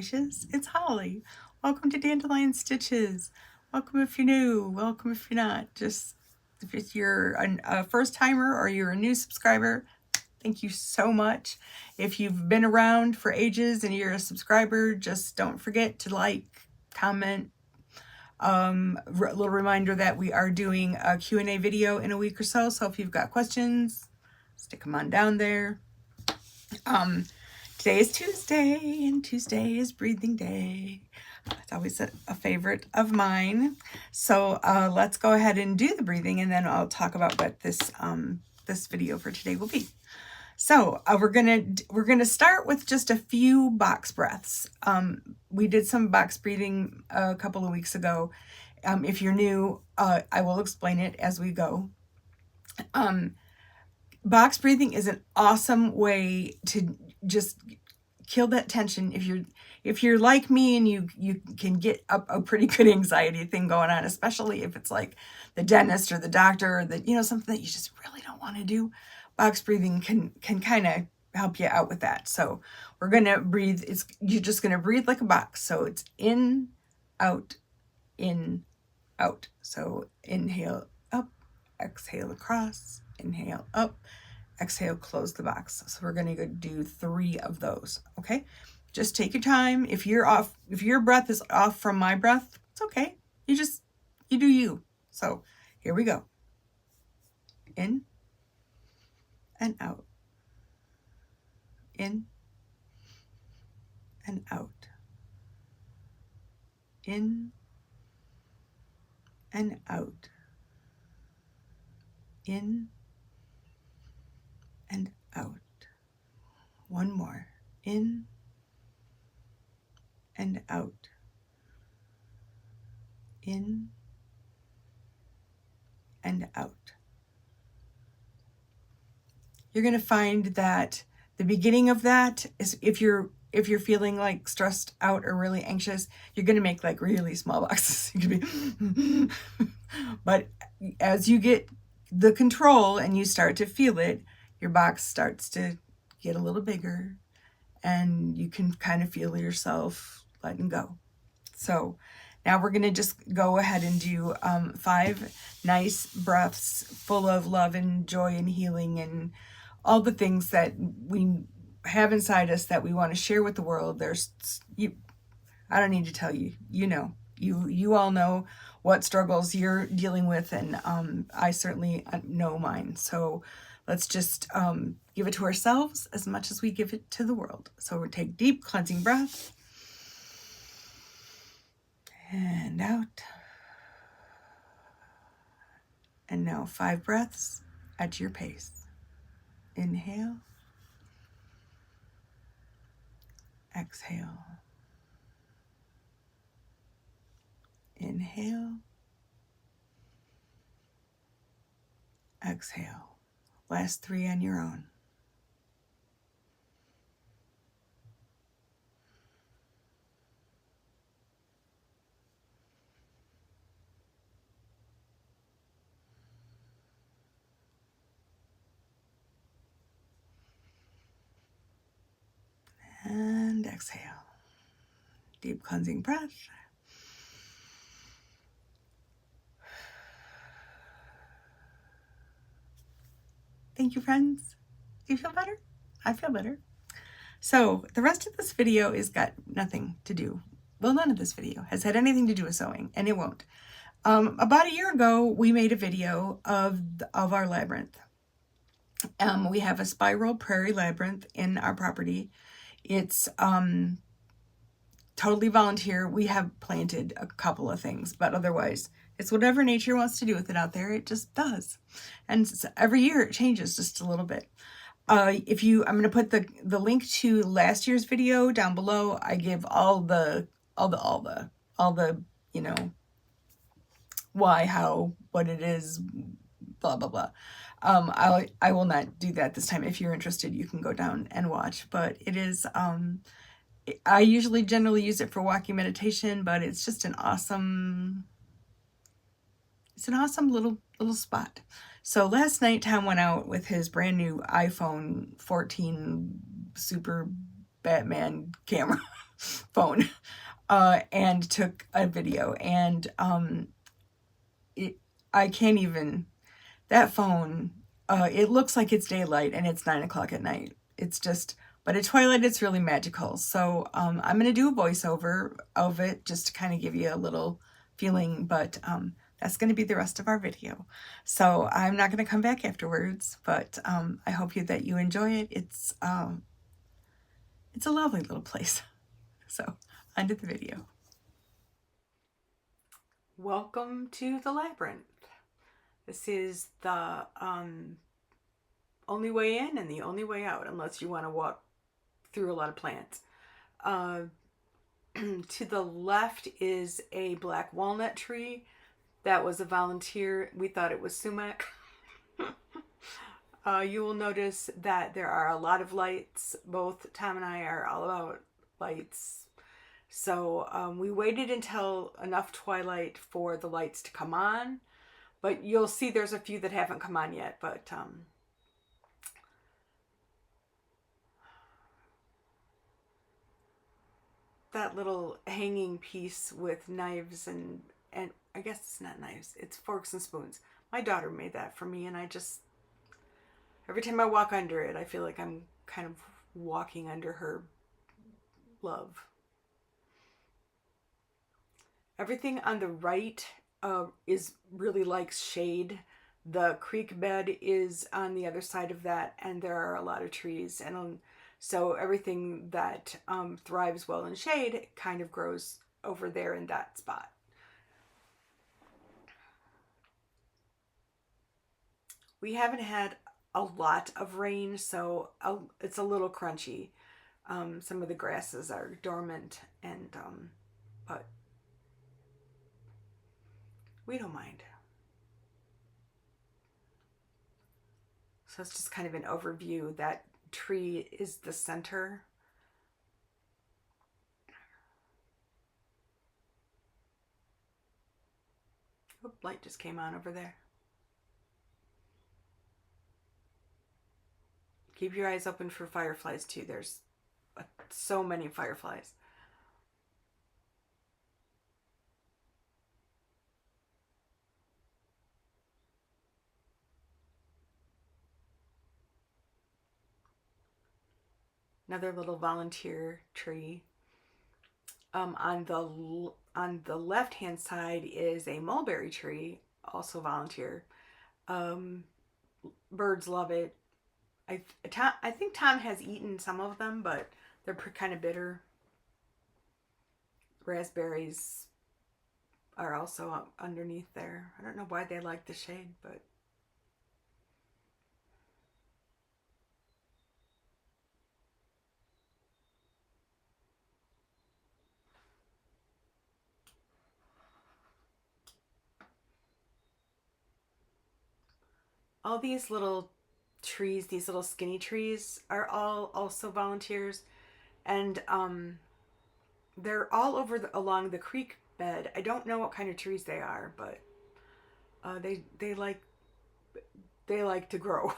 wishes. It's Holly. Welcome to Dandelion Stitches. Welcome if you're new. Welcome if you're not. Just if you're a first timer or you're a new subscriber, thank you so much. If you've been around for ages and you're a subscriber, just don't forget to like, comment. A little reminder that we are doing a Q&A video in a week or so. So if you've got questions, stick them on down there. Today is Tuesday, and Tuesday is breathing day. It's always a favorite of mine. So let's go ahead and do the breathing, and then I'll talk about what this this video for today will be. So we're gonna start with just a few box breaths. We did some box breathing a couple of weeks ago. If you're new, I will explain it as we go. Box breathing is an awesome way to just kill that tension. If you're like me and you can get a pretty good anxiety thing going on, especially if it's like the dentist or the doctor or the, something that you just really don't want to do, box breathing can kind of help you out with that. So we're gonna breathe. You're just gonna breathe like a box. So it's in, out, in, out. So inhale up, exhale across, inhale up, exhale, close the box. So we're going to go do 3 of those. Okay. Just take your time. If your breath is off from my breath, it's okay. You do you. So here we go. In and out. In and out. In and out. In and out. One more. In and out. In and out. You're going to find that the beginning of that is if you're feeling like stressed out or really anxious, you're going to make like really small boxes. You could be but as you get the control and you start to feel it, your box starts to get a little bigger and you can kind of feel yourself letting go. So now we're going to just go ahead and do 5 nice breaths full of love and joy and healing and all the things that we have inside us that we want to share with the world. I don't need to tell you, you all know what struggles you're dealing with, and I certainly know mine. So let's just give it to ourselves as much as we give it to the world. So we'll take deep cleansing breath. And out. And now 5 breaths at your pace. Inhale. Exhale. Inhale. Exhale. Last 3 on your own. And exhale. Deep cleansing breath. Thank you, friends. Do you feel better? I feel better. So the rest of this video has got nothing to do. Well, none of this video has had anything to do with sewing, and it won't. About a year ago, we made a video of our labyrinth. We have a spiral prairie labyrinth in our property. It's totally volunteer. We have planted a couple of things, but otherwise it's whatever nature wants to do with it out there. It just does. And every year it changes just a little bit. I'm going to put the link to last year's video down below. I give all the, why, how, what it is, blah, blah, blah. I will not do that this time. If you're interested, you can go down and watch, but it is, I usually generally use it for walking meditation, but it's just an awesome little spot. So last night, Tom went out with his brand new iPhone 14 Super Batman camera. phone and took a video. And I can't even, that phone, it looks like it's daylight and it's 9 o'clock at night. It's just, but at twilight, it's really magical. So I'm going to do a voiceover of it just to kind of give you a little feeling, but that's going to be the rest of our video. So I'm not going to come back afterwards, but I hope that you enjoy it. It's a lovely little place. So on to the video. Welcome to the Labyrinth. This is the only way in and the only way out, unless you want to walk through a lot of plants. To the left is a black walnut tree. That was a volunteer. We thought it was sumac. You will notice that there are a lot of lights. Both Tom and I are all about lights. So we waited until enough twilight for the lights to come on. But you'll see there's a few that haven't come on yet. But that little hanging piece with knives and I guess it's not knives, it's forks and spoons. My daughter made that for me, and I just, every time I walk under it, I feel like I'm kind of walking under her love. Everything on the right is really likes shade. The creek bed is on the other side of that, and there are a lot of trees, and so everything that thrives well in shade kind of grows over there in that spot. We haven't had a lot of rain, so it's a little crunchy. Some of the grasses are dormant, and but we don't mind. So it's just kind of an overview. That tree is the center. Oh, light just came on over there. Keep your eyes open for fireflies too. There's so many fireflies. Another little volunteer tree. On the left hand side is a mulberry tree, also volunteer. Birds love it. I think Tom has eaten some of them, but they're kind of bitter. Raspberries are also underneath there. I don't know why they like the shade, but all these little trees, these little skinny trees, are all also volunteers, and they're all over along the creek bed. I don't know what kind of trees they are, but they like to grow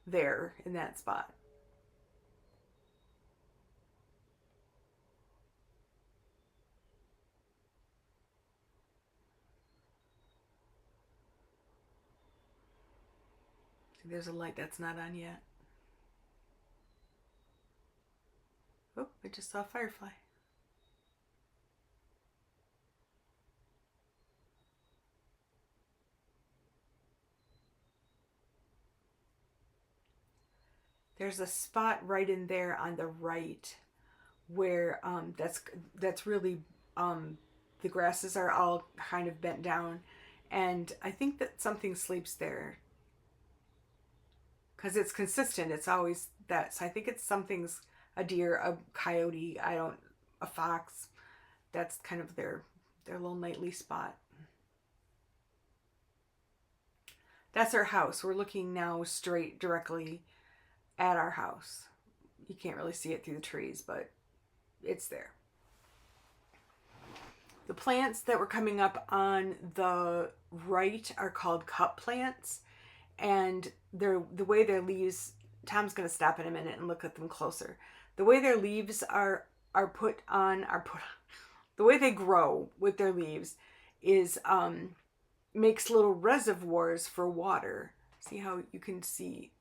there in that spot. See, there's a light that's not on yet. Oh, I just saw a firefly. There's a spot right in there on the right where that's really the grasses are all kind of bent down, and I think that something sleeps there because it's consistent. It's always that. So I think it's something's a deer, a coyote, a fox. That's kind of their little nightly spot. That's our house. We're looking now straight directly at our house. You can't really see it through the trees, but it's there. The plants that were coming up on the right are called cup plants, and the way their leaves, Tom's going to stop in a minute and look at them closer. The way their leaves are are put on, the way they grow with their leaves is makes little reservoirs for water. See how you can see?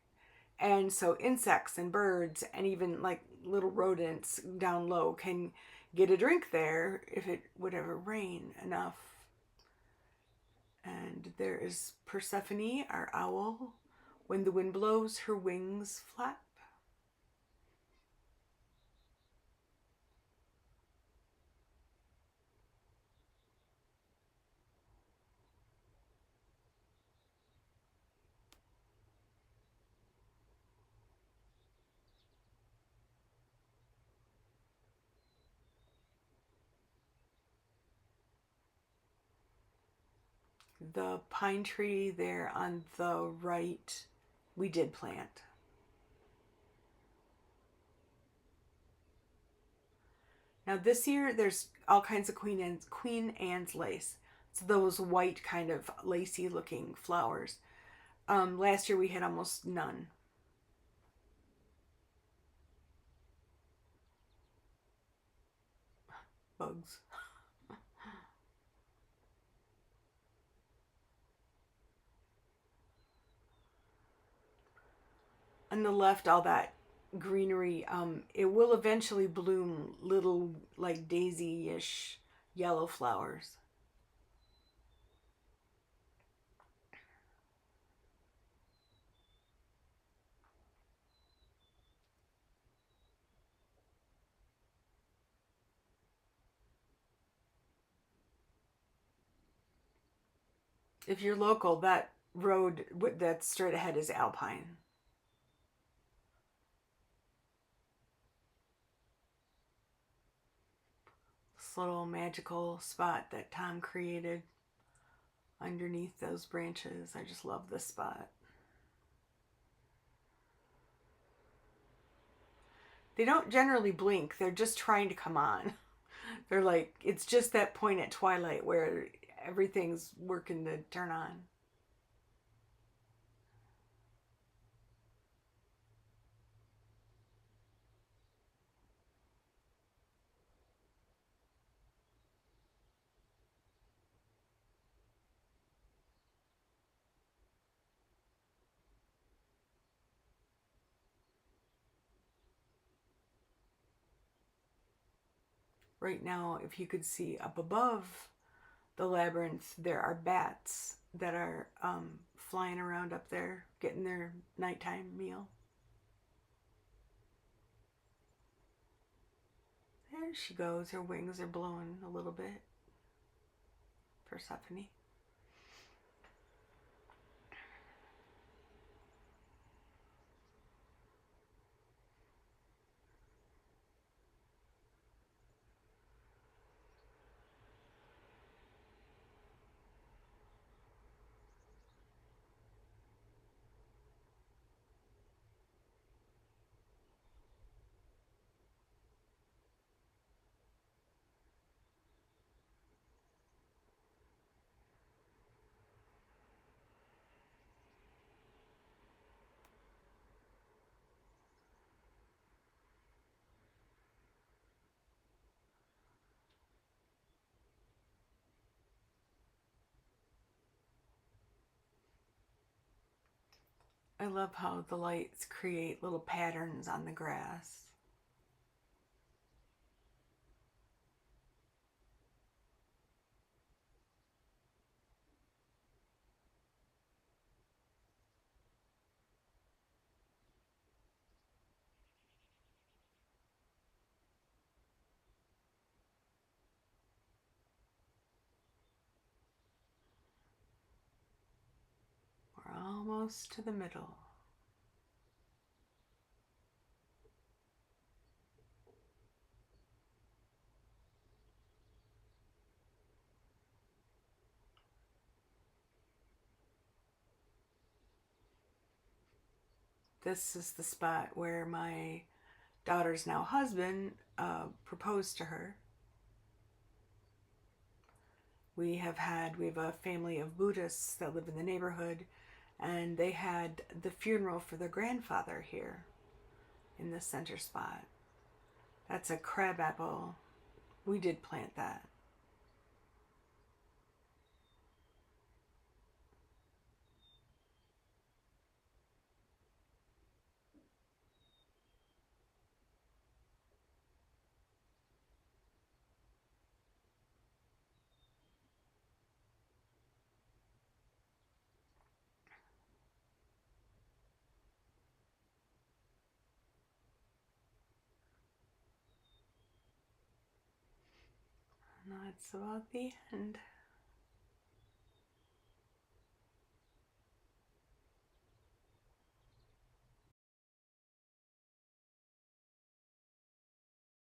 And so insects and birds and even like little rodents down low can get a drink there if it would ever rain enough. And there is Persephone, our owl. When the wind blows, her wings flap. The pine tree there on the right, we did plant. Now this year, there's all kinds of Queen Anne's lace. It's those white kind of lacy looking flowers. Last year we had almost none. Bugs. On the left, all that greenery, it will eventually bloom little like daisy-ish yellow flowers. If you're local, that road that's straight ahead is Alpine. This little magical spot that Tom created underneath those branches. I just love this spot. They don't generally blink. They're just trying to come on. They're like, it's just that point at twilight where everything's working to turn on. Right now, if you could see up above the labyrinth, there are bats that are flying around up there, getting their nighttime meal. There she goes. Her wings are blowing a little bit. Persephone. I love how the lights create little patterns on the grass. We're almost to the middle. This is the spot where my daughter's now husband proposed to her. We have a family of Buddhists that live in the neighborhood, and they had the funeral for their grandfather here in the center spot. That's a crabapple. We did plant that. Now it's about the end.